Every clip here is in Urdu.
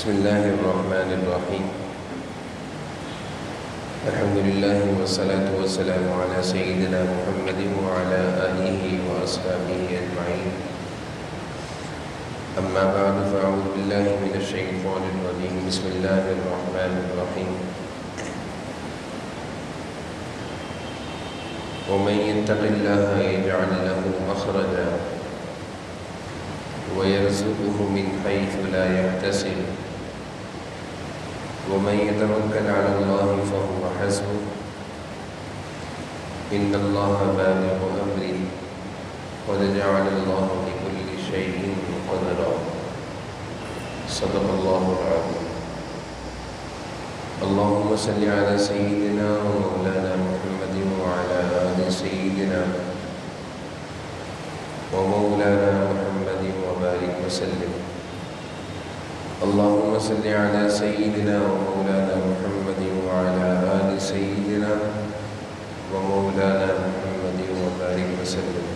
بسم الله الرحمن الرحيم. الحمد لله والصلاة والسلام على سيدنا محمد وعلى آله وأصحابه أجمعين. أما بعد فأعوذ بالله من الشيطان الرجيم. بسم الله الرحمن الرحيم. ومن يتق الله يجعل له مخرجا ويرزقه من حيث لا يحتسب ومن يتوكل على الله فهو حسبه إن الله بالغ أمره قد جعل الله لكل شيء قدرا. صدق الله العظيم. اللهم صل على سيدنا ومولانا محمد وعلى آل سيدنا ومولانا محمد وبارك وسلم. اللهم صل على سيدنا ومولانا محمد وعلى آل سيدنا ومولانا محمد وبارك وسلم.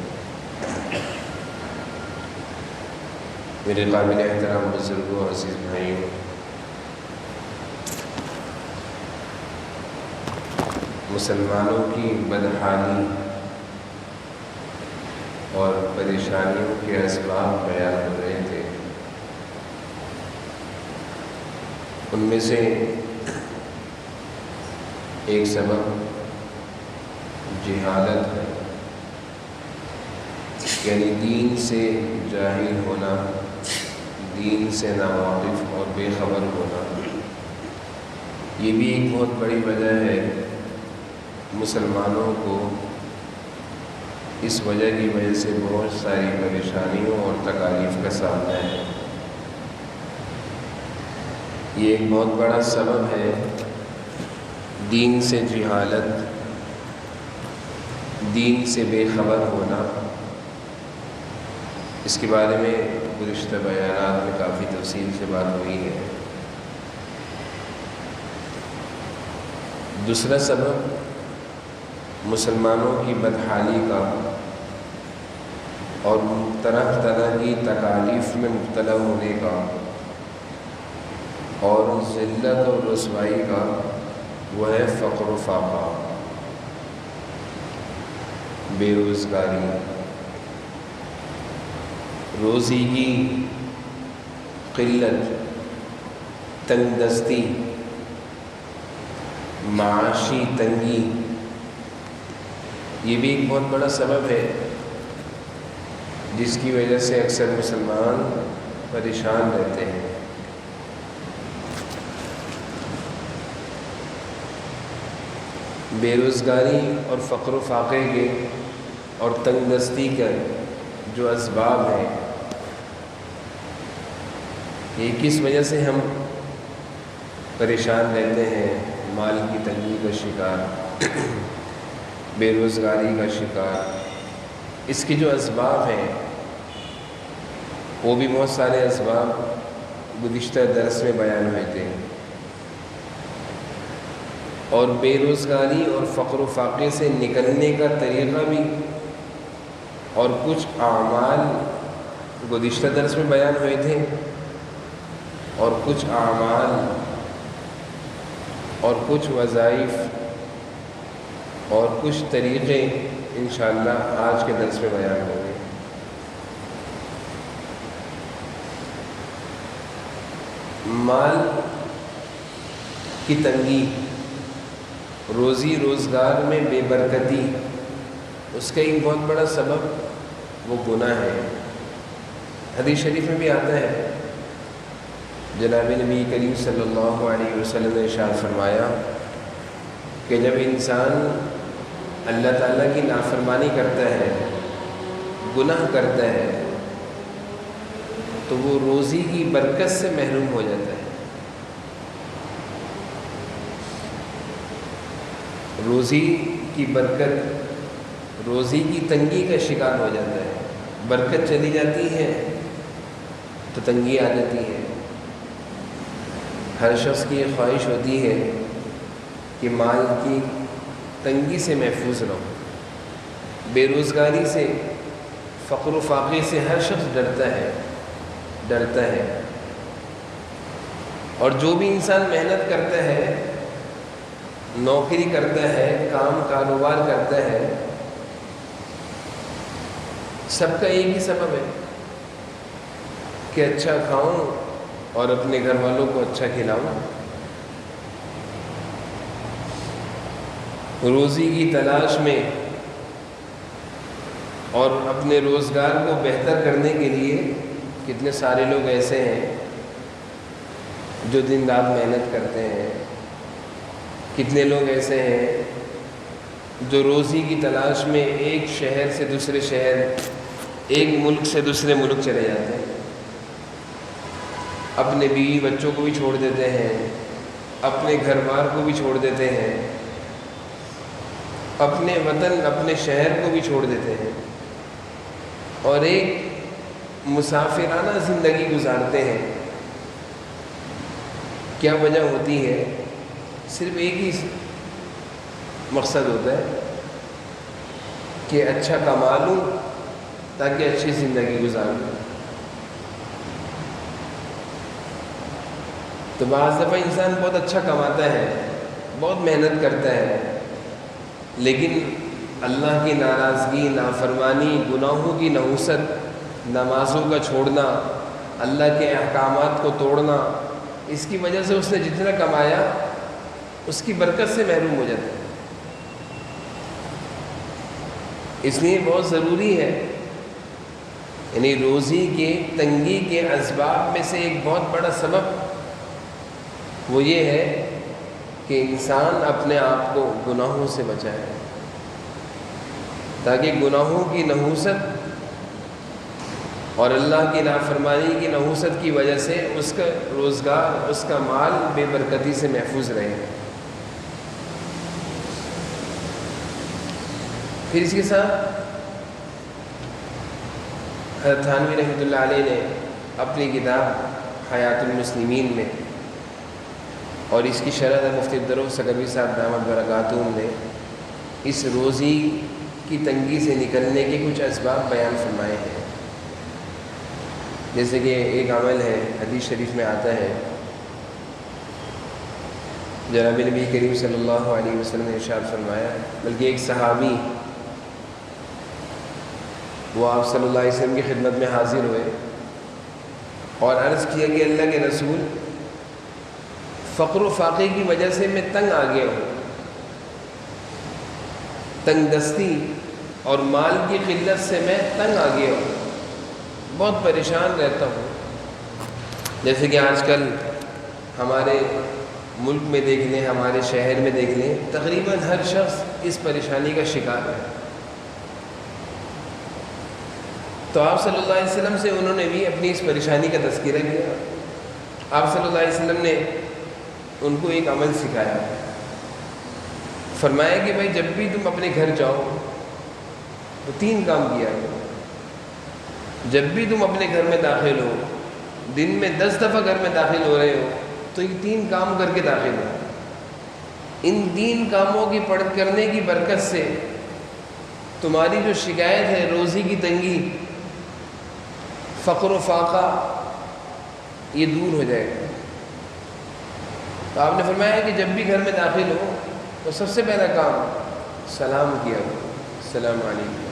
میرے قابل احترام بزرگوں اور عزیز بھائیوں، مسلمانوں کی بدحالی اور پریشانیوں کے اسباب بیان ہو رہے تھے. ان میں سے ایک سبب جہالت ہے، یعنی دین سے جاہل ہونا، دین سے ناواقف اور بے خبر ہونا. یہ بھی ایک بہت بڑی وجہ ہے مسلمانوں کو اس وجہ کی وجہ سے بہت ساری پریشانیوں اور تکالیف کا سامنا ہے. یہ ایک بہت بڑا سبب ہے دین سے جہالت، دین سے بے خبر ہونا. اس کے بارے میں گزشتہ بیانات میں کافی تفصیل سے بات ہوئی ہے. دوسرا سبب مسلمانوں کی بدحالی کا اور طرح طرح کی تکالیف میں مبتلا ہونے کا اور ذلت اور رسوائی کا، وہ ہے فقر و فاقہ، بے روزگاری، روزی کی قلت، تنگ دستی، معاشی تنگی. یہ بھی ایک بہت بڑا سبب ہے جس کی وجہ سے اکثر مسلمان پریشان رہتے ہیں. بے روزگاری اور فقر و فاقے کے اور تنگ دستی کے جو اسباب ہیں، یہ کس وجہ سے ہم پریشان رہتے ہیں؟ مال کی تنگی کا شکار، بے روزگاری کا شکار. اس کے جو اسباب ہیں وہ بھی بہت سارے اسباب گزشتہ درس میں بیان ہوئے تھے. اور بے روزگاری اور فقر و فاقے سے نکلنے کا طریقہ بھی اور کچھ اعمال گزشتہ درس میں بیان ہوئے تھے، اور کچھ اعمال اور کچھ وظائف اور کچھ طریقے انشاءاللہ آج کے درس میں بیان ہوں گے. مال کی تنگی، روزی روزگار میں بے برکتی، اس کا ایک بہت بڑا سبب وہ گناہ ہے. حدیث شریف میں بھی آتا ہے، جناب نبی کریم صلی اللہ علیہ وسلم نے ارشاد فرمایا کہ جب انسان اللہ تعالیٰ کی نافرمانی کرتا ہے، گناہ کرتا ہے، تو وہ روزی کی برکت سے محروم ہو جاتا ہے. روزی کی برکت، روزی کی تنگی کا شکار ہو جاتا ہے. برکت چلی جاتی ہے تو تنگی آ جاتی ہے. ہر شخص کی یہ خواہش ہوتی ہے کہ مال کی تنگی سے محفوظ رہو. بے روزگاری سے، فقر و فاقے سے ہر شخص ڈرتا ہے. اور جو بھی انسان محنت کرتا ہے، نوکری کرتا ہے، کام کاروبار کرتا ہے، سب کا ایک ہی سبب ہے کہ اچھا کھاؤں اور اپنے گھر والوں کو اچھا کھلاؤں۔ روزی کی تلاش میں اور اپنے روزگار کو بہتر کرنے کے لیے کتنے سارے لوگ ایسے ہیں جو دن رات محنت کرتے ہیں، کتنے لوگ ایسے ہیں جو روزی کی تلاش میں ایک شہر سے دوسرے شہر، ایک ملک سے دوسرے ملک چلے جاتے ہیں، اپنے بیوی بچوں کو بھی چھوڑ دیتے ہیں، اپنے گھر بار کو بھی چھوڑ دیتے ہیں، اپنے وطن اپنے شہر کو بھی چھوڑ دیتے ہیں، اور ایک مسافرانہ زندگی گزارتے ہیں۔ کیا وجہ ہوتی ہے؟ صرف ایک ہی مقصد ہوتا ہے کہ اچھا کما لوں تاکہ اچھی زندگی گزاروں۔ تو بعض دفعہ انسان بہت اچھا کماتا ہے، بہت محنت کرتا ہے، لیکن اللہ کی ناراضگی، نافرمانی، گناہوں کی نحوست، نمازوں کا چھوڑنا، اللہ کے احکامات کو توڑنا، اس کی وجہ سے اس نے جتنا کمایا اس کی برکت سے محروم ہو جاتا ہے۔ اس لیے بہت ضروری ہے، یعنی روزی کے تنگی کے اسباب میں سے ایک بہت بڑا سبب وہ یہ ہے کہ انسان اپنے آپ کو گناہوں سے بچائے، تاکہ گناہوں کی نحوست اور اللہ کی نافرمانی کی نحوست کی وجہ سے اس کا روزگار، اس کا مال بے برکتی سے محفوظ رہے۔ پھر اس کے ساتھ حضرت تھانوی رحمۃ اللہ علیہ نے اپنی کتاب حیات المسلمین میں، اور اس کی شرح مفتی عبدالرؤف سکروی صاحب دامت برکاتہم نے اس روزی کی تنگی سے نکلنے کے کچھ اسباب بیان فرمائے ہیں۔ جیسے کہ ایک عمل ہے، حدیث شریف میں آتا ہے، جناب نبی کریم صلی اللہ علیہ وسلم نے ارشاد فرمایا، بلکہ ایک صحابی وہ آپ صلی اللہ علیہ وسلم کی خدمت میں حاضر ہوئے اور عرض کیا کہ اللہ کے رسول، فقر و فاقے کی وجہ سے میں تنگ آ گیا ہوں، تنگ دستی اور مال کی قلت سے میں تنگ آ گیا ہوں، بہت پریشان رہتا ہوں۔ جیسے کہ آج کل ہمارے ملک میں دیکھ لیں، ہمارے شہر میں دیکھ لیں، تقریباً ہر شخص اس پریشانی کا شکار ہے۔ تو آپ صلی اللہ علیہ وسلم سے انہوں نے بھی اپنی اس پریشانی کا تذکرہ کیا۔ آپ صلی اللہ علیہ وسلم نے ان کو ایک عمل سکھایا، فرمایا کہ بھائی جب بھی تم اپنے گھر جاؤ تو 3 کام کیا کرو۔ جب بھی تم اپنے گھر میں داخل ہو، دن میں 10 دفعہ گھر میں داخل ہو رہے ہو تو یہ 3 کام کر کے داخل ہو۔ ان 3 کاموں کی کرنے کی برکت سے تمہاری جو شکایت ہے، روزی کی تنگی، فقر و فاقہ، یہ دور ہو جائے گا۔ تو آپ نے فرمایا کہ جب بھی گھر میں داخل ہو تو سب سے پہلا کام سلام کیا کرو، السلام علیکم،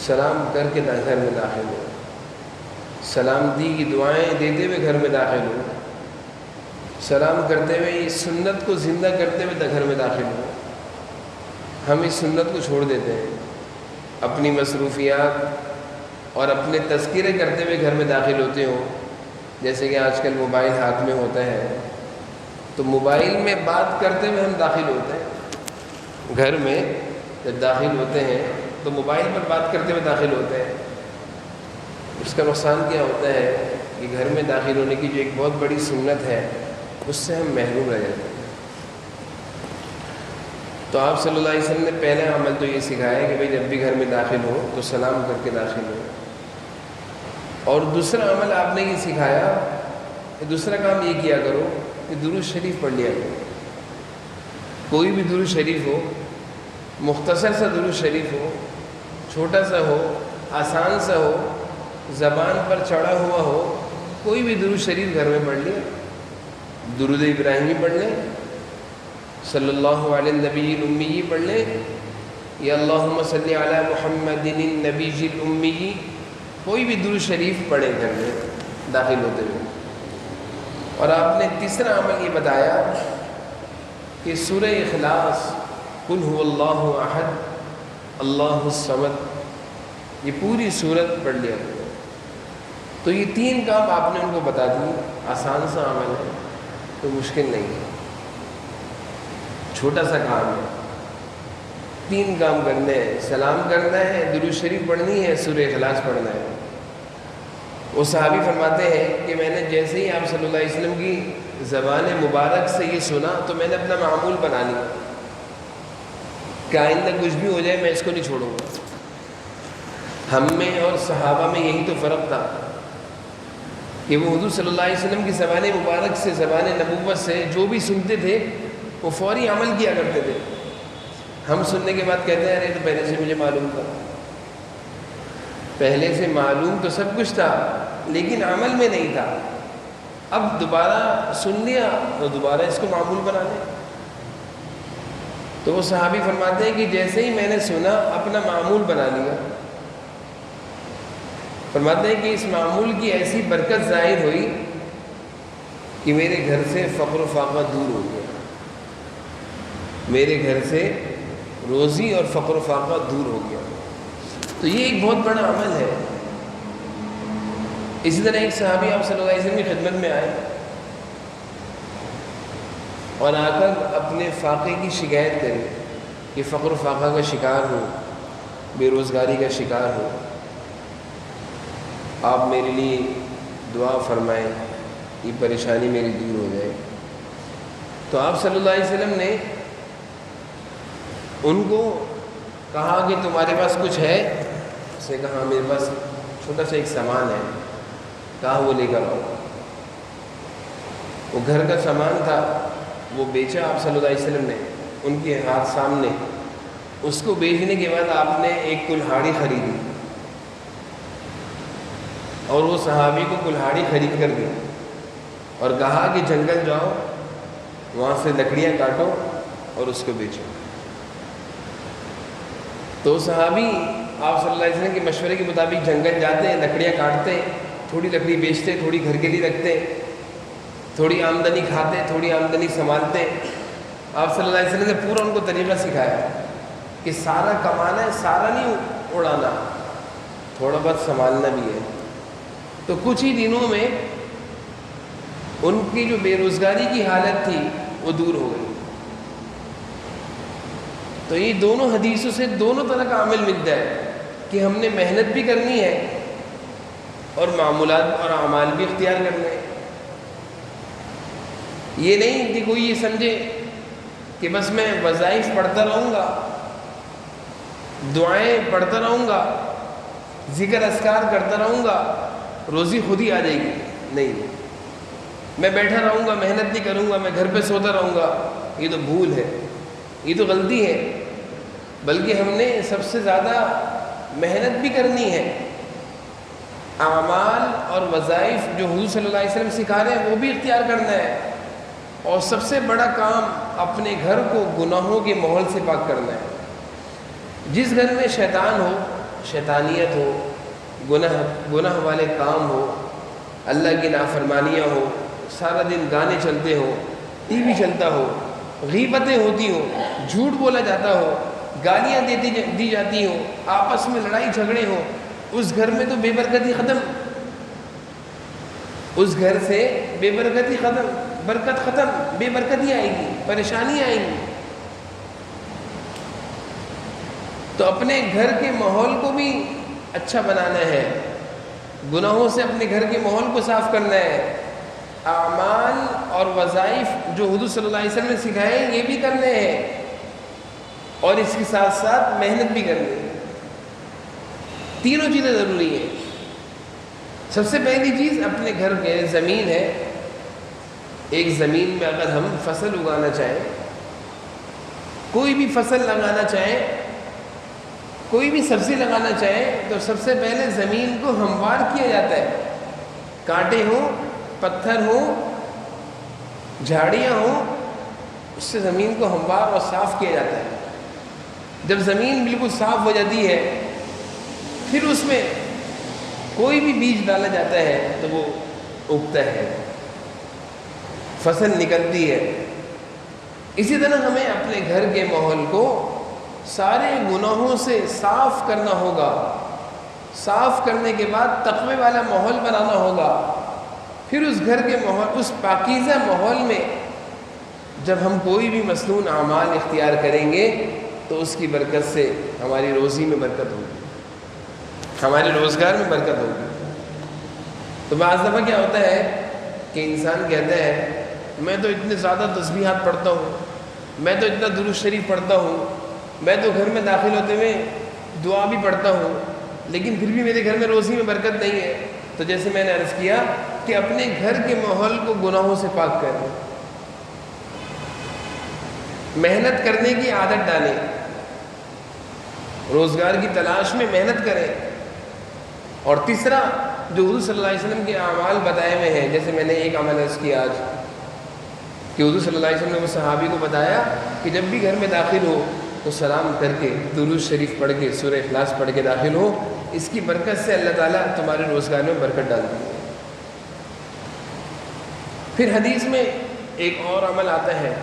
سلام کر کے گھر میں داخل ہو، سلامتی کی دعائیں دیتے ہوئے گھر میں داخل ہو، سلام کرتے ہوئے اس سنت کو زندہ کرتے ہوئے گھر میں داخل ہو۔ ہم اس سنت کو چھوڑ دیتے ہیں، اپنی مصروفیات اور اپنے تذکرے کرتے ہوئے گھر میں داخل ہوتے ہوں۔ جیسے کہ آج کل موبائل ہاتھ میں ہوتا ہے تو موبائل میں بات کرتے ہوئے ہم داخل ہوتے ہیں، گھر میں جب داخل ہوتے ہیں تو موبائل پر بات کرتے ہوئے داخل ہوتے ہیں۔ اس کا نقصان کیا ہوتا ہے کہ گھر میں داخل ہونے کی جو ایک بہت بڑی سنت ہے اس سے ہم محروم رہ جاتے ہیں۔ تو آپ صلی اللہ علیہ وسلم نے پہلا عمل تو یہ سکھایا کہ بھائی جب بھی گھر میں داخل ہو تو سلام کر کے داخل ہو، اور دوسرا عمل آپ نے یہ سکھایا کہ دوسرا کام یہ کیا کرو کہ درود شریف پڑھ لیا کرو۔ کوئی بھی درود شریف ہو، مختصر سا درود شریف ہو، چھوٹا سا ہو، آسان سا ہو، زبان پر چڑھا ہوا ہو، کوئی بھی درود شریف گھر میں پڑھ لیا۔ درود ابراہیمی پڑھ لیں، صلی اللہ علیہ النبی الامی پڑھ لیں، یا اللہم صلی علی محمد النبی الامی، کوئی بھی درود شریف پڑھیں گھر میں داخل ہوتے ہوئے۔ اور آپ نے تیسرا عمل یہ بتایا کہ سورہ اخلاص، قل هو اللہ احد اللہ الصمد، یہ پوری سورت پڑھ لیا کرو۔ تو یہ 3 کام آپ نے ان کو بتا دی، آسان سا عمل ہے، تو مشکل نہیں ہے، چھوٹا سا کام ہے۔ 3 کام کرنے ہیں، سلام کرنا ہے، درود شریف پڑھنی ہے، سورہ اخلاص پڑھنا ہے۔ وہ صحابی فرماتے ہیں کہ میں نے جیسے ہی آپ صلی اللہ علیہ وسلم کی زبان مبارک سے یہ سنا تو میں نے اپنا معمول بنا لیا کہ آئندہ کچھ بھی ہو جائے میں اس کو نہیں چھوڑوں گا۔ ہم میں اور صحابہ میں یہی تو فرق تھا کہ وہ حضور صلی اللہ علیہ وسلم کی زبان مبارک سے، زبان نبوت سے جو بھی سنتے تھے وہ فوری عمل کیا کرتے تھے۔ ہم سننے کے بعد کہتے ہیں ارے تو پہلے سے مجھے معلوم تھا، پہلے سے معلوم تو سب کچھ تھا لیکن عمل میں نہیں تھا، اب دوبارہ سن لیا تو دوبارہ اس کو معمول بنا لیں۔ تو وہ صحابی فرماتے ہیں کہ جیسے ہی میں نے سنا اپنا معمول بنا لیا۔ فرماتے ہیں کہ اس معمول کی ایسی برکت ظاہر ہوئی کہ میرے گھر سے فقر و فاقہ دور ہو گیا، میرے گھر سے روزی اور فقر و فاقہ دور ہو گیا۔ تو یہ ایک بہت بڑا عمل ہے۔ اسی طرح ایک صحابی آپ صلی اللہ علیہ وسلم کی خدمت میں آئے اور آ کر اپنے فاقے کی شکایت کرے کہ فقر و فاقہ کا شکار ہوں، بے روزگاری کا شکار ہوں، آپ میرے لیے دعا فرمائیں، یہ پریشانی میری دور ہو جائے۔ تو آپ صلی اللہ علیہ وسلم نے ان کو کہا کہ تمہارے پاس کچھ ہے؟ اس نے کہا میرے پاس چھوٹا سا ایک سامان ہے۔ کہا وہ لے کر آؤ۔ وہ گھر کا سامان تھا، وہ بیچا آپ صلی اللہ علیہ وسلم نے ان کے ہاتھ سامنے۔ اس کو بیچنے کے بعد آپ نے ایک کلہاڑی خریدی اور وہ صحابی کو کلہاڑی خرید کر دی اور کہا کہ جنگل جاؤ، وہاں سے لکڑیاں کاٹو اور اس کو بیچو۔ تو صحابی آپ صلی اللہ علیہ وسلم کے مشورے کے مطابق جنگل جاتے ہیں، لکڑیاں کاٹتے ہیں، تھوڑی لکڑی بیچتے، تھوڑی گھر کے لیے رکھتے، تھوڑی آمدنی کھاتے، تھوڑی آمدنی سنبھالتے۔ آپ صلی اللہ علیہ وسلم نے پورا ان کو طریقہ سکھایا کہ سارا کمانا ہے، سارا نہیں اڑانا، تھوڑا بہت سنبھالنا بھی ہے۔ تو کچھ ہی دنوں میں ان کی جو بے روزگاری کی حالت تھی وہ دور ہو گئی۔ تو یہ دونوں حدیثوں سے دونوں طرح کا عمل ملتا ہے کہ ہم نے محنت بھی کرنی ہے اور معمولات اور اعمال بھی اختیار کرنے ہیں۔ یہ نہیں کہ کوئی یہ سمجھے کہ بس میں وظائف پڑھتا رہوں گا، دعائیں پڑھتا رہوں گا، ذکر اذکار کرتا رہوں گا، روزی خود ہی آ جائے گی۔ نہیں، میں بیٹھا رہوں گا، محنت نہیں کروں گا، میں گھر پہ سوتا رہوں گا، یہ تو بھول ہے، یہ تو غلطی ہے۔ بلکہ ہم نے سب سے زیادہ محنت بھی کرنی ہے، اعمال اور وظائف جو حضور صلی اللہ علیہ وسلم سکھا رہے ہیں وہ بھی اختیار کرنا ہے، اور سب سے بڑا کام اپنے گھر کو گناہوں کے ماحول سے پاک کرنا ہے۔ جس گھر میں شیطان ہو، شیطانیت ہو، گناہ والے کام ہو، اللہ کی نافرمانیاں ہو، سارا دن گانے چلتے ہو، ٹی وی چلتا ہو، غیبتیں ہوتی ہو، جھوٹ بولا جاتا ہو، گالیاں دی جاتی ہوں، آپس میں لڑائی جھگڑے ہوں، اس گھر میں تو بے برکتی ختم، اس گھر سے بے برکتی ختم، برکت ختم، بے برکتی آئے گی، پریشانی آئے گی۔ تو اپنے گھر کے ماحول کو بھی اچھا بنانا ہے، گناہوں سے اپنے گھر کے ماحول کو صاف کرنا ہے، اعمال اور وظائف جو حضور صلی اللہ علیہ وسلم نے سکھائے یہ بھی کرنے ہیں، اور اس کے ساتھ ساتھ محنت بھی کرنی ہے۔ تینوں چیزیں ضروری ہیں۔ سب سے پہلی چیز اپنے گھر کے زمین ہے، ایک زمین میں اگر ہم فصل اگانا چاہیں، کوئی بھی فصل لگانا چاہیں، کوئی بھی سبزی لگانا چاہیں، تو سب سے پہلے زمین کو ہموار کیا جاتا ہے، کانٹے ہوں، پتھر ہوں، جھاڑیاں ہوں اس سے زمین کو ہموار اور صاف کیا جاتا ہے. جب زمین بالکل صاف ہو جاتی ہے پھر اس میں کوئی بھی بیج ڈالا جاتا ہے تو وہ اگتا ہے، فصل نکلتی ہے. اسی طرح ہمیں اپنے گھر کے ماحول کو سارے گناہوں سے صاف کرنا ہوگا. صاف کرنے کے بعد تقوی والا ماحول بنانا ہوگا. پھر اس گھر کے ماحول، اس پاکیزہ ماحول میں جب ہم کوئی بھی مسنون اعمال اختیار کریں گے تو اس کی برکت سے ہماری روزی میں برکت ہوگی، ہمارے روزگار میں برکت ہوگی. تو بعض دفعہ کیا ہوتا ہے کہ انسان کہتا ہے میں تو اتنے زیادہ تسبیحات پڑھتا ہوں، میں تو اتنا درود شریف پڑھتا ہوں، میں تو گھر میں داخل ہوتے ہوئے دعا بھی پڑھتا ہوں، لیکن پھر بھی میرے گھر میں روزی میں برکت نہیں ہے. تو جیسے میں نے عرض کیا کہ اپنے گھر کے ماحول کو گناہوں سے پاک کریں، محنت کرنے کی عادت ڈالیں، روزگار کی تلاش میں محنت کریں. اور تیسرا جو حضور صلی اللہ علیہ وسلم کے اعمال بتائے ہوئے ہیں، جیسے میں نے ایک عمل عرض کیا آج کہ حضور صلی اللہ علیہ وسلم نے وہ صحابی کو بتایا کہ جب بھی گھر میں داخل ہو تو سلام کر کے درود شریف پڑھ کے سورہ اخلاص پڑھ کے داخل ہو، اس کی برکت سے اللہ تعالیٰ تمہارے روزگار میں برکت ڈال دی. پھر حدیث میں ایک اور عمل آتا ہے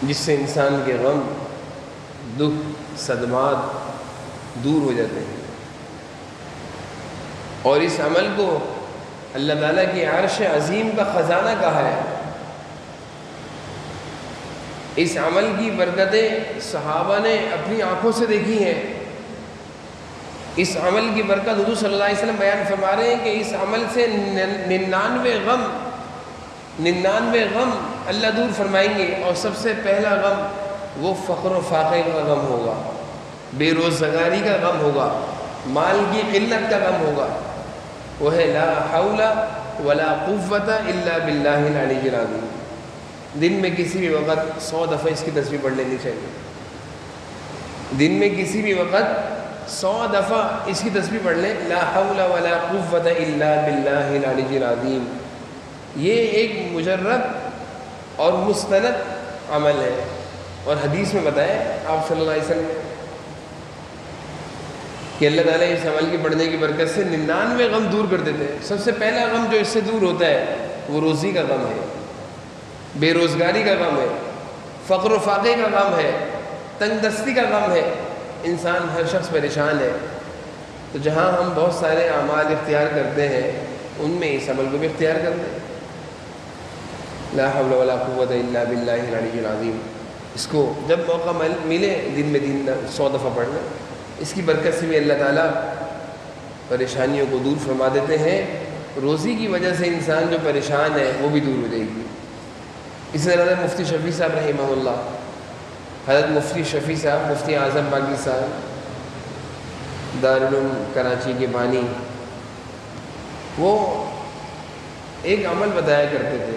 جس سے انسان کے غم، دکھ، صدمات دور ہو جاتے ہیں، اور اس عمل کو اللہ تعالیٰ کی عرش عظیم کا خزانہ کہا ہے. اس عمل کی برکتیں صحابہ نے اپنی آنکھوں سے دیکھی ہیں. اس عمل کی برکت حضور صلی اللہ علیہ وسلم بیان فرما رہے ہیں کہ اس عمل سے 99 غم اللہ دور فرمائیں گے، اور سب سے پہلا غم وہ فقر و فاقے کا غم ہوگا، بے روزگاری کا غم ہوگا، مال کی قلت کا غم ہوگا. وہ ہے لا حول ولا قوت الا باللہ العلی العظیم. دن میں کسی بھی وقت 100 دفعہ اس کی تسبیح پڑھ لینی چاہیے. دن میں کسی بھی وقت 100 دفعہ اس کی تسبیح پڑھ لیں، لا حول ولا قوت الا باللہ العلی العظیم. یہ ایک مجرب اور مستند عمل ہے، اور حدیث میں بتائیں آپ صلی اللہ علیہ وسلم نے کہ اللہ تعالیٰ اس عمل کی پڑھنے کی برکت سے 99 غم دور کر دیتے ہیں. سب سے پہلا غم جو اس سے دور ہوتا ہے وہ روزی کا غم ہے، بے روزگاری کا غم ہے، فقر و فاقے کا غم ہے، تنگ دستی کا غم ہے. انسان ہر شخص پریشان ہے. تو جہاں ہم بہت سارے اعمال اختیار کرتے ہیں ان میں اس عمل کو بھی اختیار کرتے ہیں، لا حول ولا قوت الا باللہ العلی العظیم. اس کو جب موقع ملے دن میں 100 دفعہ پڑھ لیں. اس کی برکت سے بھی اللہ تعالیٰ پریشانیوں کو دور فرما دیتے ہیں. روزی کی وجہ سے انسان جو پریشان ہے وہ بھی دور ہو جائے گی. اسی طرح مفتی شفیع صاحب رحمہ اللہ، حضرت مفتی شفیع صاحب مفتی اعظم پاکستان دارالعلوم کراچی کے بانی، وہ ایک عمل بتایا کرتے تھے.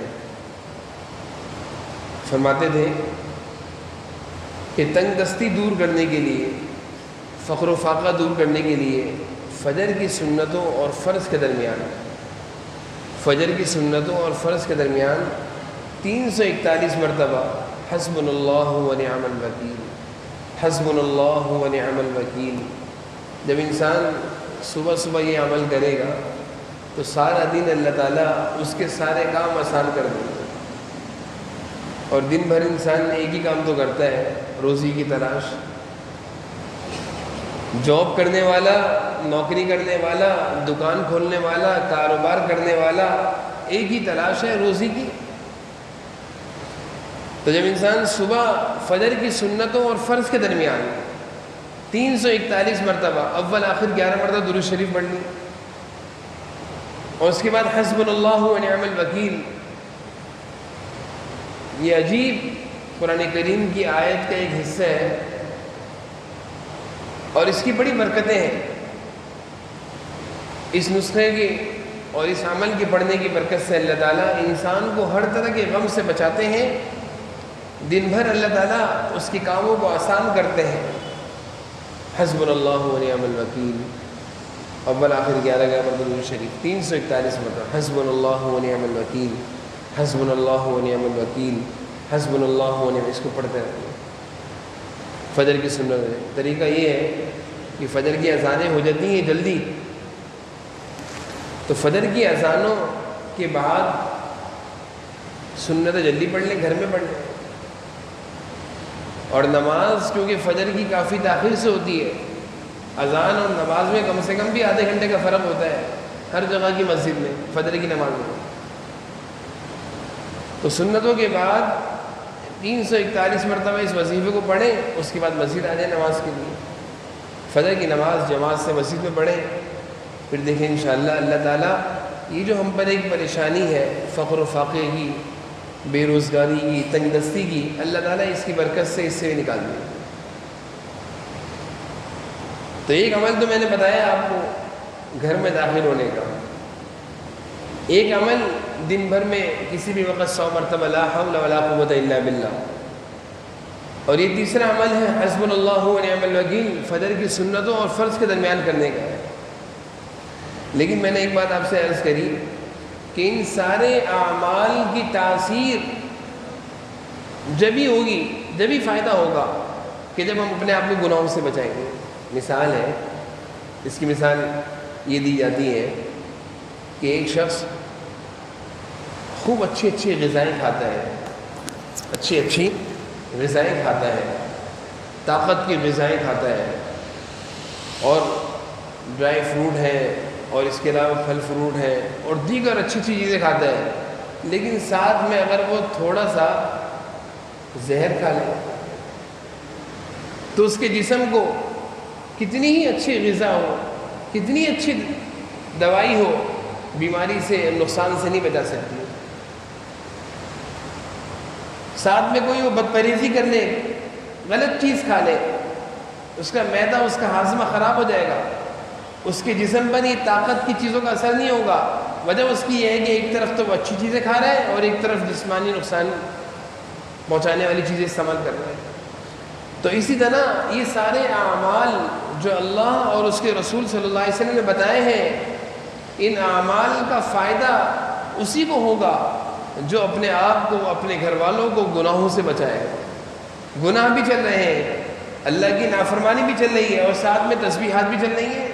فرماتے تھے کہ تنگ دستی دور کرنے کے لیے، فقر و فاقہ دور کرنے کے لیے فجر کی سنتوں اور فرض کے درمیان، فجر کی سنتوں اور فرض کے درمیان 341 مرتبہ حسبنا اللہ و نعم الوکیل، حسبنا اللہ و نعم الوکیل. جب انسان صبح صبح یہ عمل کرے گا تو سارا دن اللہ تعالیٰ اس کے سارے کام آسان کر دیں گے. اور دن بھر انسان ایک ہی کام تو کرتا ہے، روزی کی تلاش. جاب کرنے والا، نوکری کرنے والا، دکان کھولنے والا، کاروبار کرنے والا، ایک ہی تلاش ہے روزی کی. تو جب انسان صبح فجر کی سنتوں اور فرض کے درمیان 341 مرتبہ اول آخر 11 مرتبہ درود شریف پڑھ لی، اور اس کے بعد حسبنا اللہ و نعم الوکیل، یہ عجیب قرآن کریم کی آیت کا ایک حصہ ہے اور اس کی بڑی برکتیں ہیں. اس نسخے کی اور اس عمل کی پڑھنے کی برکت سے اللہ تعالیٰ انسان کو ہر طرح کے غم سے بچاتے ہیں. دن بھر اللہ تعالیٰ اس کے کاموں کو آسان کرتے ہیں. حسبنا اللہ و نعم الوکیل، اول آخر 11 مرتبہ درود شریف 341 مرتبہ حسبنا اللہ و نعم الوکیل. حسبنا اللہ و نعم الوکیل، حسبنا اللہ و نعم، اس کو پڑھتے رہتے ہیں۔ فجر کی سنت ہے، طریقہ یہ ہے کہ فجر کی اذانیں ہو جاتی ہیں جلدی، تو فجر کی اذانوں کے بعد سنت جلدی پڑھ لیں، گھر میں پڑھ لیں۔ اور نماز کیونکہ فجر کی کافی تاخیر سے ہوتی ہے، اذان اور نماز میں کم سے کم بھی آدھے گھنٹے کا فرق ہوتا ہے ہر جگہ کی مسجد میں، فجر کی نماز میں۔ تو سنتوں کے بعد 341 مرتبہ اس وظیفے کو پڑھیں، اس کے بعد مسجد آ جائیں نماز کے لیے، فجر کی نماز جماعت سے مسجد میں پڑھیں۔ پھر دیکھیں انشاءاللہ اللہ تعالیٰ یہ جو ہم پر ایک پریشانی ہے فقر و فاقے کی، بے روزگاری کی، تنگ دستی کی، اللہ تعالیٰ اس کی برکت سے اس سے نکال دیں۔ تو ایک عمل تو میں نے بتایا آپ کو گھر میں داخل ہونے کا، ایک عمل دن بھر میں کسی بھی وقت 100 مرتبہ لا حول ولا قوت الا باللہ، اور یہ تیسرا عمل ہے حسبنا اللہ و نعم الوکیل، فجر کی سنتوں اور فرض کے درمیان کرنے کا ہے۔ لیکن میں نے ایک بات آپ سے عرض کری کہ ان سارے اعمال کی تاثیر جبھی ہوگی، جبھی فائدہ ہوگا کہ جب ہم اپنے آپ کو گناہوں سے بچائیں گے۔ مثال ہے، اس کی مثال یہ دی جاتی ہے کہ ایک شخص خوب اچھی اچھی غذائیں کھاتا ہے، اچھی اچھی غذائیں کھاتا ہے، طاقت کی غذائیں کھاتا ہے، اور ڈرائی فروٹ ہے، اور اس کے علاوہ پھل فروٹ ہے، اور دیگر اچھی اچھی چیزیں کھاتا ہے، لیکن ساتھ میں اگر وہ تھوڑا سا زہر کھا لے تو اس کے جسم کو کتنی ہی اچھی غذا ہو، کتنی اچھی دوائی ہو، بیماری سے، نقصان سے نہیں بچا سکتی۔ ساتھ میں کوئی وہ بدپرہیزی کر لے، غلط چیز کھا لے، اس کا معدہ، اس کا ہاضمہ خراب ہو جائے گا، اس کے جسم پر یہ طاقت کی چیزوں کا اثر نہیں ہوگا۔ وجہ اس کی یہ ہے کہ ایک طرف تو وہ اچھی چیزیں کھا رہا ہے اور ایک طرف جسمانی نقصان پہنچانے والی چیزیں استعمال کر رہا ہے۔ تو اسی طرح یہ سارے اعمال جو اللہ اور اس کے رسول صلی اللہ علیہ وسلم نے بتائے ہیں، ان اعمال کا فائدہ اسی کو ہوگا جو اپنے آپ کو، اپنے گھر والوں کو گناہوں سے بچائے۔ گناہ بھی چل رہے ہیں، اللہ کی نافرمانی بھی چل رہی ہے، اور ساتھ میں تسبیحات بھی چل رہی ہیں،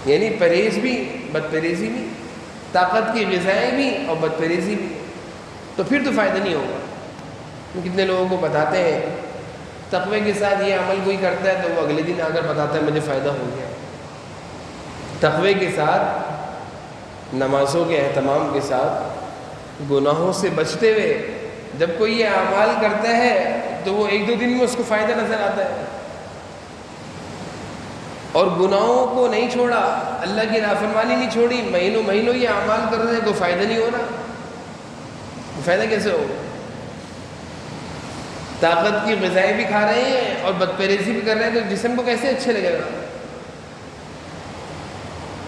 یعنی پرہیز بھی، بدپرہیزی بھی، طاقت کی غذائیں بھی اور بدپرہیزی بھی، تو پھر تو فائدہ نہیں ہوگا۔ کتنے لوگوں کو بتاتے ہیں تقوی کے ساتھ یہ عمل کوئی کرتا ہے تو وہ اگلے دن آ کر بتاتا ہے مجھے فائدہ ہو گیا۔ تقوی کے ساتھ، نمازوں کے اہتمام کے ساتھ، گناہوں سے بچتے ہوئے جب کوئی یہ اعمال کرتا ہے تو وہ ایک دو دن میں اس کو فائدہ نظر آتا ہے، اور گناہوں کو نہیں چھوڑا، اللہ کی نافرمانی نہیں چھوڑی، مہینوں مہینوں یہ اعمال کر رہے ہیں، کوئی فائدہ نہیں ہو رہا۔ فائدہ کیسے ہوگا؟ طاقت کی غذائیں بھی کھا رہے ہیں اور بدپرہیزی بھی کر رہے ہیں، تو جسم کو کیسے اچھے لگے گا؟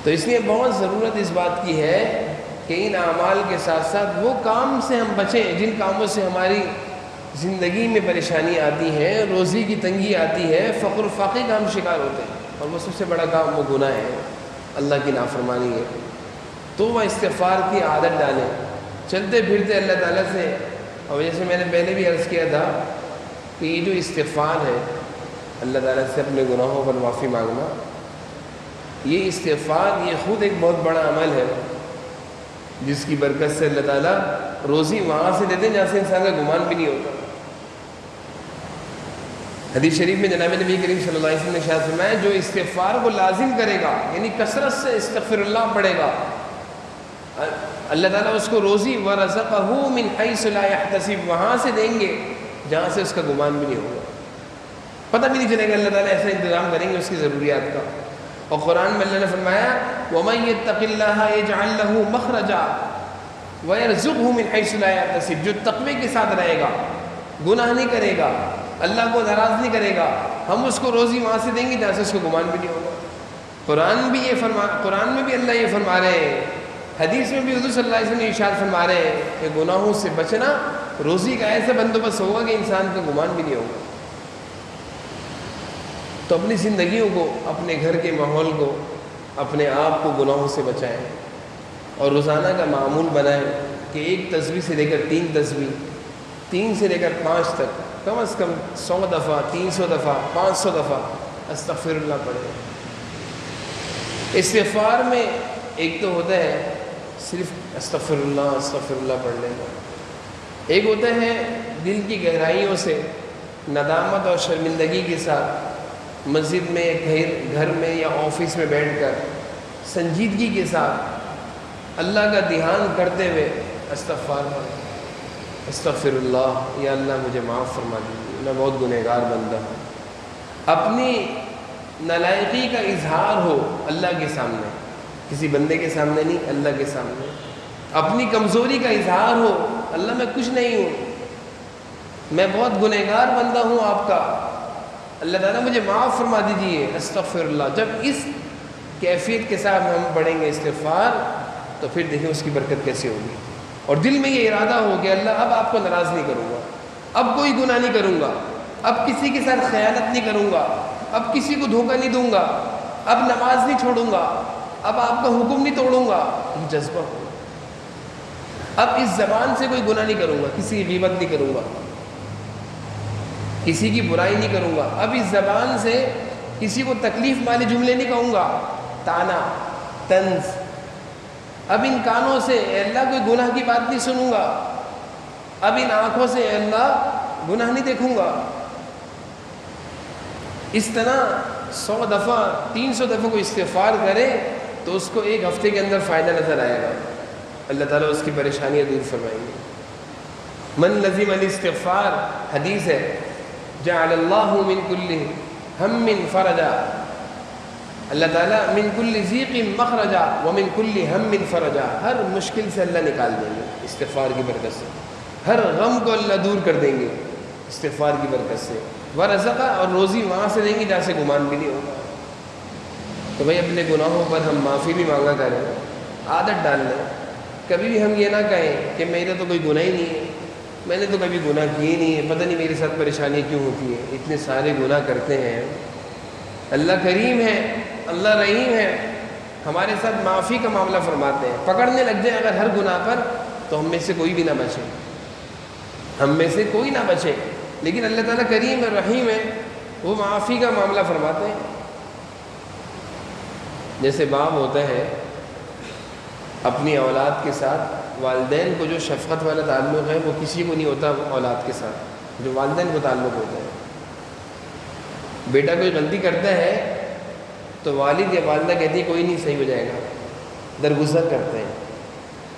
تو اس لیے بہت ضرورت اس بات کی ہے کہ ان اعمال کے ساتھ ساتھ وہ کام سے ہم بچیں جن کاموں سے ہماری زندگی میں پریشانی آتی ہے، روزی کی تنگی آتی ہے، فقر و فاقے کا ہم شکار ہوتے ہیں، اور وہ سب سے بڑا کام وہ گناہ ہے، اللہ کی نافرمانی ہے۔ تو وہ استغفار کی عادت ڈالیں، چلتے پھرتے اللہ تعالیٰ سے۔ اور جیسے میں نے پہلے بھی عرض کیا تھا کہ یہ جو استغفار ہے، اللہ تعالیٰ سے اپنے گناہوں پر معافی مانگنا، یہ استغفار یہ خود ایک بہت بڑا عمل ہے، جس کی برکت سے اللہ تعالیٰ روزی وہاں سے دیتے ہیں جہاں سے انسان کا گمان بھی نہیں ہوتا۔ حدیث شریف میں جناب نبی کریم صلی اللہ علیہ وسلم نے ارشاد فرمایا، جو استغفار کو لازم کرے گا، یعنی کثرت سے استغفر اللہ پڑھے گا، اللہ تعالیٰ اس کو روزی وَرَزَقَهُ مِنْ حَيْثُ لَا يَحْتَسِبُ، وہاں سے دیں گے جہاں سے اس کا گمان بھی نہیں ہوگا، پتہ بھی نہیں چلے گا، اللہ تعالیٰ ایسا انتظام کریں گے اس کی ضروریات کا۔ اور قرآن میں اللہ نے فرمایا وَمَن يَتَّقِ اللَّهَ يَجْعَلْ لَهُ مَخْرَجًا وَيَرْزُقْهُ مِنْ حَيْثُ لَا يَحْتَسِبُ، جو تقوی کے ساتھ رہے گا، گناہ نہیں کرے گا، اللہ کو ناراض نہیں کرے گا، ہم اس کو روزی وہاں سے دیں گے جہاں سے اس کو گمان بھی نہیں ہوگا۔ قرآن میں بھی اللہ یہ فرما رہے ہیں، حدیث میں بھی حضور صلی اللہ علیہ وسلم نے ارشاد فرما رہے ہیں کہ گناہوں سے بچنا روزی کا ایسا بندوبست ہوگا کہ انسان کا گمان بھی نہیں ہوگا۔ تو اپنی زندگیوں کو، اپنے گھر کے ماحول کو، اپنے آپ کو گناہوں سے بچائیں، اور روزانہ کا معمول بنائیں کہ ایک تسبیح سے لے کر 3 تسبیح، 3 سے لے کر 5 تک کم از کم 100 دفعہ، 300 دفعہ، 500 دفعہ استغفر اللہ پڑھیں۔ استغفار میں ایک تو ہوتا ہے صرف استغفر اللہ پڑھ لینا، ایک ہوتا ہے دل کی گہرائیوں سے ندامت اور شرمندگی کے ساتھ مسجد میں، گھر میں یا آفس میں بیٹھ کر سنجیدگی کے ساتھ اللہ کا دھیان کرتے ہوئے استغفار پڑھیں۔ استغفر اللہ، یا اللہ مجھے معاف فرما دیجیے، میں بہت گنہگار بندہ ہوں۔ اپنی نالائقی کا اظہار ہو اللہ کے سامنے، کسی بندے کے سامنے نہیں، اللہ کے سامنے۔ اپنی کمزوری کا اظہار ہو، اللہ میں کچھ نہیں ہوں، میں بہت گنہگار بندہ ہوں آپ کا، اللہ تعالیٰ مجھے معاف فرما دیجیے، استغفر اللہ۔ جب اس کیفیت کے ساتھ ہم پڑھیں گے استغفار تو پھر دیکھیں اس کی برکت کیسے ہوگی۔ اور دل میں یہ ارادہ ہو کہ اللہ اب آپ کو ناراض نہیں کروں گا، اب کوئی گناہ نہیں کروں گا، اب کسی کے ساتھ خیانت نہیں کروں گا، اب کسی کو دھوکہ نہیں دوں گا، اب نماز نہیں چھوڑوں گا، اب آپ کا حکم نہیں توڑوں گا، یہ جذبہ ہو۔ اب اس زبان سے کوئی گناہ نہیں کروں گا، کسی کی غیبت نہیں کروں گا، کسی کی برائی نہیں کروں گا، اب اس زبان سے کسی کو تکلیف والے جملے نہیں کہوں گا، تانا، طنز۔ اب ان کانوں سے اے اللہ کوئی گناہ کی بات نہیں سنوں گا، اب ان آنکھوں سے اے اللہ گناہ نہیں دیکھوں گا۔ اس طرح 100 دفعہ 300 دفعہ کو استغفار کرے تو اس کو ایک ہفتے کے اندر فائدہ نظر آئے گا، اللہ تعالیٰ اس کی پریشانیاں دور فرمائیں گے۔ من لزم الاستغفار، حدیث ہے، جعل اللہ من کل ہم فرجا، اللہ تعالیٰ من کل ضیق مخرجا ومن کل ہم فرجا، ہر مشکل سے اللہ نکال دیں گے استغفار کی برکت سے، ہر غم کو اللہ دور کر دیں گے استغفار کی برکت سے، ورزقا، اور روزی وہاں سے دیں گے جہاں سے گمان بھی نہیں ہوگا۔ تو بھائی اپنے گناہوں پر ہم معافی بھی مانگا کریں، عادت ڈال لیں، کبھی بھی ہم یہ نہ کہیں کہ میرا تو کوئی گناہ ہی نہیں ہے، میں نے تو کبھی گناہ کیے نہیں ہے، پتہ نہیں میرے ساتھ پریشانی کیوں ہوتی ہے، اتنے سارے گناہ کرتے ہیں۔ اللہ کریم ہے، اللہ رحیم ہے، ہمارے ساتھ معافی کا معاملہ فرماتے ہیں۔ پکڑنے لگ جائیں اگر ہر گناہ پر تو ہم میں سے کوئی بھی نہ بچے، ہم میں سے کوئی نہ بچے، لیکن اللہ تعالیٰ کریم ہے، رحیم ہے، وہ معافی کا معاملہ فرماتے ہیں۔ جیسے باپ ہوتا ہے اپنی اولاد کے ساتھ، والدین کو جو شفقت والا تعلق ہے وہ کسی کو نہیں ہوتا اولاد کے ساتھ، جو والدین کو تعلق ہوتا ہے۔ بیٹا کوئی غلطی کرتا ہے تو والد یا والدہ کہتی ہے کوئی نہیں، صحیح ہو جائے گا، درگزر کرتے ہیں۔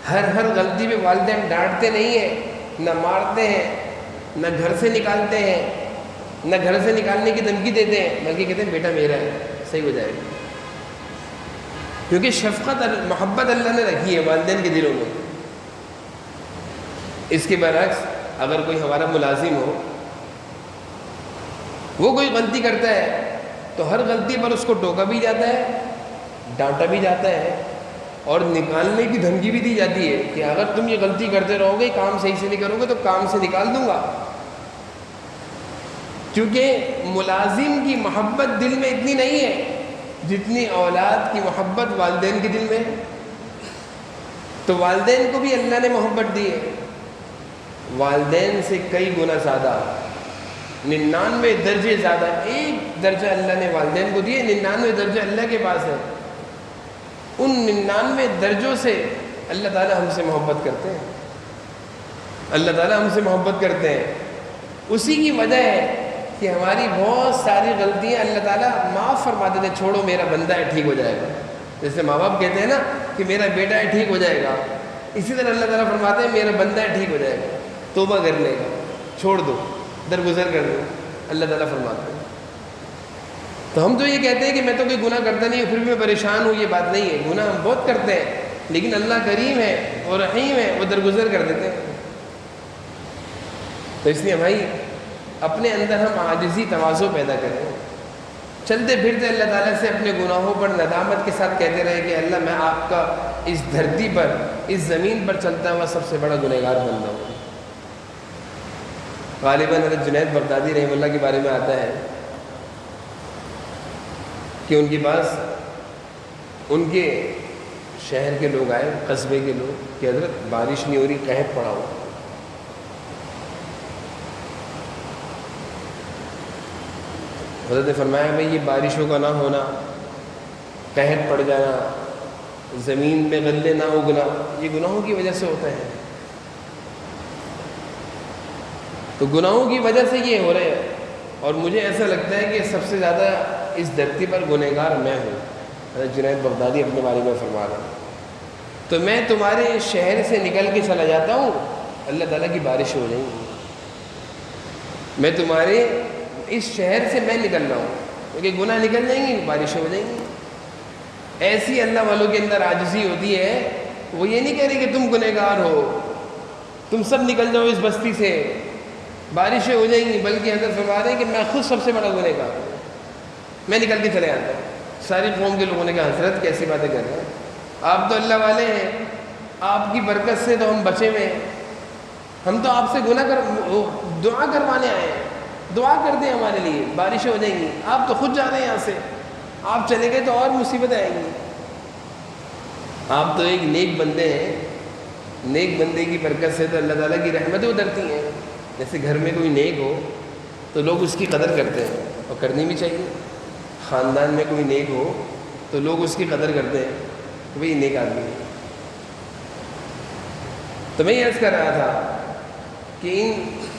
ہر غلطی پہ والدین ڈانٹتے نہیں ہیں، نہ مارتے ہیں، نہ گھر سے نکالتے ہیں، نہ گھر سے نکالنے کی دھمکی دیتے ہیں، بلکہ کہتے ہیں بیٹا میرا ہے، صحیح ہو جائے گا، کیونکہ شفقت اور محبت اللہ نے رکھی ہے والدین کے دلوں میں۔ اس کے برعکس اگر کوئی ہمارا ملازم ہو، وہ کوئی غلطی کرتا ہے تو ہر غلطی پر اس کو ٹوکا بھی جاتا ہے، ڈانٹا بھی جاتا ہے، اور نکالنے کی دھمکی بھی دی جاتی ہے کہ اگر تم یہ غلطی کرتے رہو گے، کام صحیح سے نہیں کرو گے تو کام سے نکال دوں گا۔ کیونکہ ملازم کی محبت دل میں اتنی نہیں ہے جتنی اولاد کی محبت والدین کے دل میں ہے۔ تو والدین کو بھی اللہ نے محبت دی ہے، والدین سے کئی گنا زیادہ، 99 درجے زیادہ، 1 درجہ اللہ نے والدین کو دیے، 99 درجے اللہ کے پاس ہے۔ ان 99 درجوں سے اللہ تعالیٰ ہم سے محبت کرتے ہیں، اللہ تعالیٰ ہم سے محبت کرتے ہیں۔ اسی کی وجہ ہے کہ ہماری بہت ساری غلطیاں اللہ تعالیٰ معاف فرما دیتے ہیں، چھوڑو میرا بندہ ہے، ٹھیک ہو جائے گا۔ جیسے ماں باپ کہتے ہیں نا کہ میرا بیٹا ہے، ٹھیک ہو جائے گا، اسی طرح اللہ تعالیٰ فرماتے ہیں میرا بندہ ہے، ٹھیک ہو جائے گا، توبہ کر لے گا، چھوڑ دو، درگزر کر دو، اللہ تعالیٰ فرماتے ہیں۔ تو ہم تو یہ کہتے ہیں کہ میں تو کوئی گناہ کرتا نہیں ہوں، پھر بھی میں پریشان ہوں، یہ بات نہیں ہے، گناہ ہم بہت کرتے ہیں، لیکن اللہ کریم ہے اور رحیم ہے، وہ درگزر کر دیتے ہیں۔ تو اس لیے بھائی اپنے اندر ہم عاجزی، تواضع پیدا کریں، چلتے پھرتے اللہ تعالیٰ سے اپنے گناہوں پر ندامت کے ساتھ کہتے رہے کہ اللہ میں آپ کا اس دھرتی پر، اس زمین پر چلتا ہوا سب سے بڑا گنہگار بندہ ہوں۔ غالباً حضرت جنید بغدادی رحمہ اللہ کے بارے میں آتا ہے کہ ان کے پاس ان کے شہر کے لوگ آئے، قصبے کے لوگ، کہ حضرت بارش نہیں ہو رہی، قحط پڑا ہوا۔ حضرت نے فرمایا بھائی یہ بارشوں کا نہ ہونا، قحط پڑ جانا، زمین میں غلے نہ اگنا، یہ گناہوں کی وجہ سے ہوتا ہے۔ تو گناہوں کی وجہ سے یہ ہو رہے ہیں، اور مجھے ایسا لگتا ہے کہ سب سے زیادہ اس دھرتی پر گنہگار میں ہوں۔ حضرت جنید بغدادی اپنے بارے میں فرما رہے ہیں، تو میں تمہارے شہر سے نکل کے چلا جاتا ہوں، اللہ تعالیٰ کی بارش ہو جائیں گی۔ میں تمہارے اس شہر سے میں نکل رہا ہوں، کیونکہ گناہ نکل جائیں گے، بارشیں ہو جائیں گی۔ ایسی اللہ والوں کے اندر عاجزی ہوتی ہے، وہ یہ نہیں کہہ رہے کہ تم گنہگار ہو، تم سب نکل جاؤ اس بستی سے، بارشیں ہو جائیں گی، بلکہ حضرت فرما رہے ہیں کہ میں خود سب سے بڑا گنہگار ہوں، میں نکل کے چلے آتا ہوں۔ ساری قوم کے لوگوں نے کہا حضرت کیسی باتیں کر رہے ہیں، آپ تو اللہ والے ہیں، آپ کی برکت سے تو ہم بچے ہوئے ہیں، ہم تو آپ سے دعا کروانے آئے ہیں، دعا کر دیں ہمارے لیے، بارشیں ہو جائیں گی، آپ تو خود جا رہے ہیں یہاں سے، آپ چلے گئے تو اور مصیبتیں آئیں گی۔ آپ تو ایک نیک بندے ہیں، نیک بندے کی برکت سے تو اللہ تعالیٰ کی رحمتیں اترتی ہیں۔ جیسے گھر میں کوئی نیک ہو تو لوگ اس کی قدر کرتے ہیں، اور کرنی بھی چاہیے۔ خاندان میں کوئی نیک ہو تو لوگ اس کی قدر کرتے ہیں کہ بھئی نیک آدمی ہے۔ تو میں یہ عرض کر رہا تھا کہ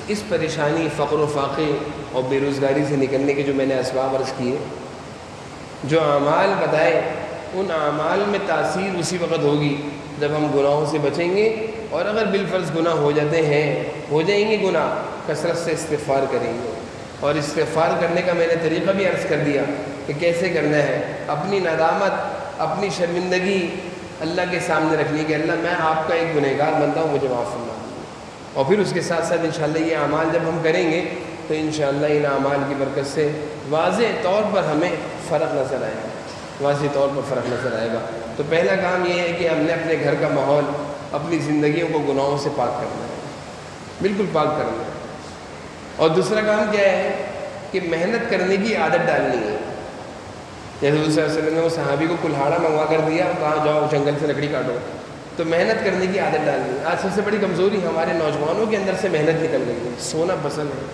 اس پریشانی، فقر و فاقے اور بے روزگاری سے نکلنے کے جو میں نے اسباب عرض کیے، جو اعمال بتائے، ان اعمال میں تاثیر اسی وقت ہوگی جب ہم گناہوں سے بچیں گے، اور اگر بالفرض گناہ ہو جاتے ہیں، ہو جائیں گے گناہ، کثرت سے استغفار کریں گے۔ اور استغفار کرنے کا میں نے طریقہ بھی عرض کر دیا کہ کیسے کرنا ہے۔ اپنی ندامت، اپنی شرمندگی اللہ کے سامنے رکھنی کہ اللہ میں آپ کا ایک گنہگار بندہ ہوں، مجھے معاف فرما دیجیے۔ اور پھر اس کے ساتھ ساتھ انشاءاللہ یہ اعمال جب ہم کریں گے تو انشاءاللہ ان اعمال کی برکت سے واضح طور پر ہمیں فرق نظر آئے گا، واضح طور پر فرق نظر آئے گا۔ تو پہلا کام یہ ہے کہ ہم نے اپنے گھر کا ماحول، اپنی زندگیوں کو گناہوں سے پاک کرنا ہے، بالکل پاک کرنا ہے۔ اور دوسرا کام کیا ہے کہ محنت کرنے کی عادت ڈالنی ہے۔ جیسے حضور صلی اللہ علیہ وسلم نے وہ صحابی کو کلہاڑا منگوا کر دیا، کہاں جاؤ جنگل سے لکڑی کاٹو، تو محنت کرنے کی عادت ڈالنی ہے۔ آج سب سے بڑی کمزوری ہمارے نوجوانوں کے اندر سے محنت نکل گئی ہے، سونا پسند ہے۔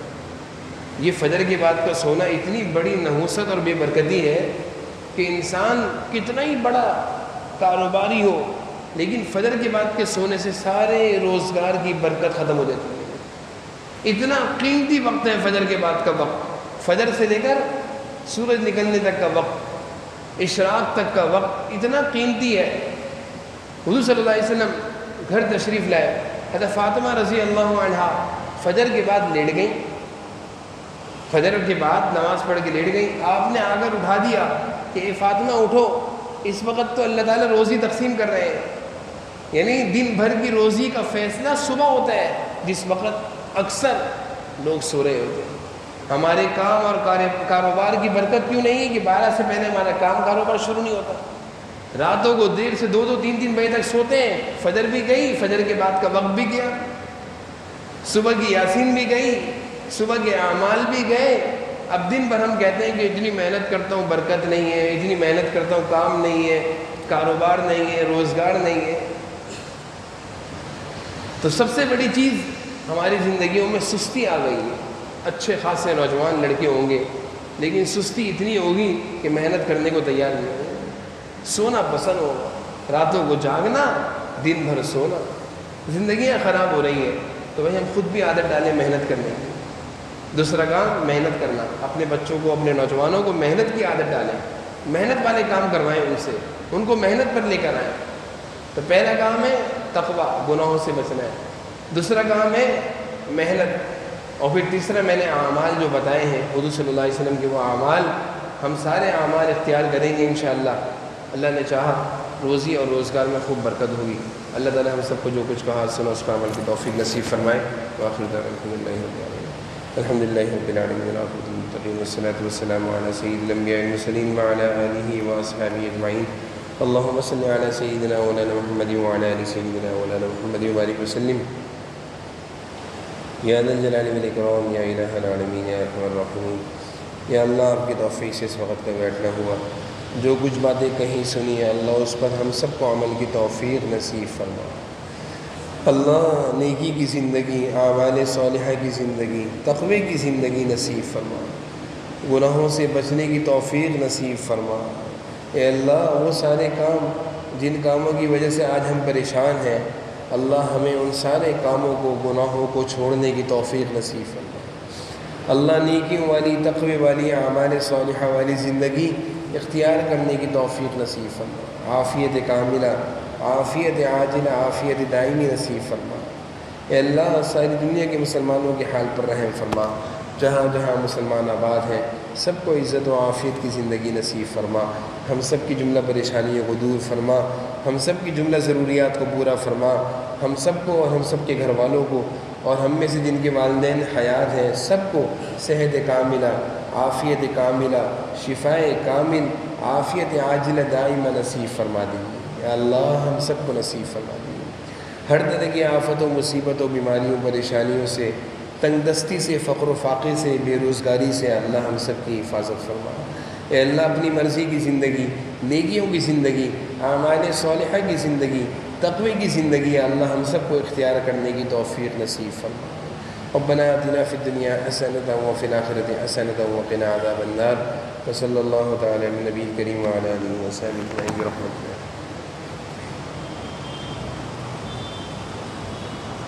یہ فجر کے بعد کا سونا اتنی بڑی نحوست اور بے برکتی ہے کہ انسان کتنا ہی بڑا کاروباری ہو، لیکن فجر کے بعد کے سونے سے سارے روزگار کی برکت ختم ہو جاتی ہے۔ اتنا قیمتی وقت ہے فجر کے بعد کا وقت، فجر سے لے کر سورج نکلنے تک کا وقت، اشراق تک کا وقت اتنا قیمتی ہے۔ حضور صلی اللہ علیہ وسلم گھر تشریف لائے، حضرت فاطمہ رضی اللہ عنہا فجر کے بعد لیٹ گئیں، فجر کے بعد نماز پڑھ کے لیٹ گئیں۔ آپ نے آ کر اٹھا دیا کہ اے فاطمہ اٹھو، اس وقت تو اللہ تعالیٰ روزی تقسیم کر رہے ہیں، یعنی دن بھر کی روزی کا فیصلہ صبح ہوتا ہے، جس وقت اکثر لوگ سو رہے ہوتے ہیں۔ ہمارے کام اور کاروبار کی برکت کیوں نہیں ہے کہ 12 سے پہلے ہمارا کام کاروبار شروع نہیں ہوتا، راتوں کو دیر سے 2-2 3-3 بجے تک سوتے ہیں۔ فجر بھی گئی، فجر کے بعد کا وقت بھی گیا، صبح کی یاسین بھی گئی، صبح کے اعمال بھی گئے۔ اب دن بھر ہم کہتے ہیں کہ اتنی محنت کرتا ہوں برکت نہیں ہے، اتنی محنت کرتا ہوں کام نہیں ہے، کاروبار نہیں ہے، روزگار نہیں ہے۔ تو سب سے بڑی چیز ہماری زندگیوں میں سستی آ گئی ہے۔ اچھے خاصے نوجوان لڑکے ہوں گے، لیکن سستی اتنی ہوگی کہ محنت کرنے کو تیار نہیں ہوگا، سونا پسند ہوگا، راتوں کو جاگنا، دن بھر سونا، زندگیاں خراب ہو رہی ہیں۔ تو بھائی ہم خود بھی عادت ڈالیں محنت کرنے کی۔ دوسرا کام محنت کرنا، اپنے بچوں کو، اپنے نوجوانوں کو محنت کی عادت ڈالیں، محنت والے کام کروائیں ان سے، ان کو محنت پر لے کر آئیں۔ تو پہلا کام ہے تقویٰ، گناہوں سے بچنا ہے، دوسرا کام ہے محنت، اور پھر تیسرا میں نے اعمال جو بتائے ہیں حضور صلی اللہ علیہ وسلم کے، وہ اعمال ہم سارے اعمال اختیار کریں گے انشاءاللہ۔ اللہ نے چاہا روزی اور روزگار میں خوب برکت ہوگی۔ اللہ تعالی ہم سب کو جو کچھ کہا سنا اس پر عمل کی توفیق نصیب فرمائے۔ وآخر دعوانا الحمد للہ رب العالمین والعاقبۃ للمتقین والصلاۃ والسلام علی سید الانبیاء والمرسلین وعلی آلہ واصحابہ اجمعین۔ اللهم صل على سيدنا مولانا محمد وعلى آل سيدنا مولانا محمد وبارك وسلم یا ذا الجلال والاکرام یا الہ العالمین یا ارحم الراحمین۔ یا اللہ آپ کی توفیق سے اس وقت کا بیٹھنا ہوا، جو کچھ باتیں کہیں سنی ہے اللہ اس پر ہم سب کو عمل کی توفیق نصیب فرما۔ اللہ نیکی کی زندگی، اعمال صالحہ کی زندگی، تقوی کی زندگی نصیب فرما، گناہوں سے بچنے کی توفیق نصیب فرما۔ اے اللہ وہ سارے کام جن کاموں کی وجہ سے آج ہم پریشان ہیں، اللہ ہمیں ان سارے کاموں کو، گناہوں کو چھوڑنے کی توفیق نصیب فرما۔ اللہ نیکیوں والی، تقوی والی، اعمال صالحہ والی زندگی اختیار کرنے کی توفیق نصیب فرما۔ عافیت کاملہ، عافیت عاجلہ، عافیت دائمی نصیب فرما۔ اے اللہ ساری دنیا کے مسلمانوں کے حال پر رحم فرما، جہاں جہاں مسلمان آباد ہیں سب کو عزت و عافیت کی زندگی نصیب فرما، ہم سب کی جملہ پریشانیوں کو دور فرما، ہم سب کی جملہ ضروریات کو پورا فرما، ہم سب کو اور ہم سب کے گھر والوں کو اور ہم میں سے جن کے والدین حیات ہیں سب کو صحت کاملہ، عافیت کاملہ، شفاء کامل، عافیت عاجلہ دائمہ نصیب فرما دیجیے۔ یا اللہ ہم سب کو نصیب فرما دیجیے۔ ہر طرح کی آفتوں، مصیبتوں، بیماریوں، پریشانیوں سے، تنگ دستی سے، فقر و فاقے سے، بے روزگاری سے اللہ ہم سب کی حفاظت فرما۔ اے اللہ اپنی مرضی کی زندگی، نیکیوں کی زندگی، اعمال صالحہ کی زندگی، تقوی کی زندگی اللہ ہم سب کو اختیار کرنے کی توفیق نصیب فرما۔ ربنا آتنا فی الدنیا حسنۃ وفی الآخرۃ حسنۃ وقنا عذاب النار۔ وصلی اللہ تعالی علی النبی الکریم وعلی آلہ وصحبہ اجمعین برحمتہ۔